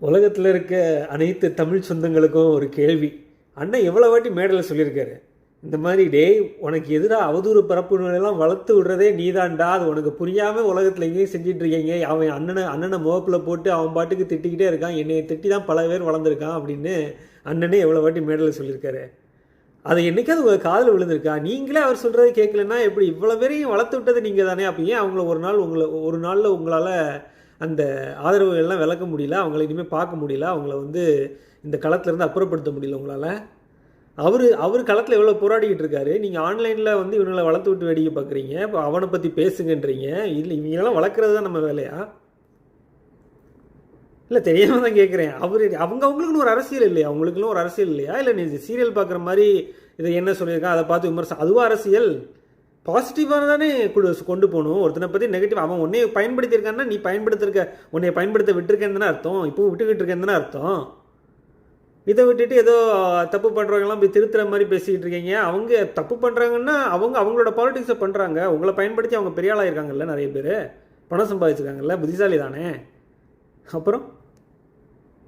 உலகத்தில் இருக்க அனைத்து தமிழ் சொந்தங்களுக்கும் ஒரு கேள்வி. அண்ணன் எவ்வளோ வாட்டி மேடையில் சொல்லியிருக்காரு, இந்த மாதிரி டேய் உனக்கு எதிராக அவதூறு பரப்புகளெல்லாம் வளர்த்து விடுறதே நீதான்டா, அது உனக்கு புரியாமல் உலகத்தில் எங்கேயும் செஞ்சிட்ருக்கீங்க, அவன் அண்ணனை முகப்பில் போட்டு அவன் பாட்டுக்கு திட்டிக்கிட்டே இருக்கான், என்னை திட்டி தான் பல பேர் வளர்ந்துருக்கான் அப்படின்னு அண்ணனே எவ்வளோ வாட்டி மேடையில் சொல்லியிருக்காரு. அது என்றைக்காவது உங்கள் காதில் விழுந்திருக்கா? நீங்களே அவர் சொல்கிறத கேட்கலன்னா எப்படி? இவ்வளோ பேரையும் வளர்த்து விட்டது நீங்கள் தானே, அப்போ ஏன் அவங்கள ஒரு நாளில் உங்களால் அந்த ஆதரவுகள்லாம் விளக்க முடியல, அவங்கள இனிமேல் பார்க்க முடியல, அவங்கள இந்த களத்துலேருந்து அப்புறப்படுத்த முடியல உங்களால்? அவர் களத்தில் எவ்வளோ போராடிக்கிட்டு இருக்காரு, நீங்கள் ஆன்லைனில் இவங்களை வளர்த்து விட்டு வேடிக்கை பார்க்குறீங்க. இப்போ அவனை பற்றி பேசுங்கன்றீங்க. இல்லை, இவங்கெல்லாம் வளர்க்குறது தான் நம்ம வேலையா? இல்லை, தெரியாமல் தான் கேட்குறேன். அவங்களுக்குன்னு ஒரு அரசியல் இல்லையா? அவங்களுக்குன்னு ஒரு அரசியல் இல்லையா? இல்லை நீ சீரியல் பார்க்குற மாதிரி இதை என்ன சொல்லியிருக்கான் அதை பார்த்து விமர்சனம், அதுவும் அரசியல்? பாசிட்டிவாக தானே கொண்டு போகணும். ஒருத்தனை பற்றி நெகட்டிவ், அவன் உன்னைய பயன்படுத்தியிருக்கான்னா நீ உன்னைய பயன்படுத்த விட்டுருக்கேன்னு தானே அர்த்தம், இப்போவும் விட்டுக்கிட்டு இருக்கேன்னு தானே அர்த்தம். இதை விட்டுட்டு ஏதோ தப்பு பண்ணுறவங்களாம் போய் திருத்துற மாதிரி பேசிக்கிட்டு இருக்கீங்க. அவங்க தப்பு பண்ணுறாங்கன்னா அவங்களோட பாலிடிக்ஸை பண்ணுறாங்க. உங்களை பயன்படுத்தி அவங்க பெரிய ஆளாக இருக்காங்கல்ல, நிறைய பேர் பணம் சம்பாதிச்சிருக்காங்கல்ல, புத்திசாலி தானே. அப்புறம்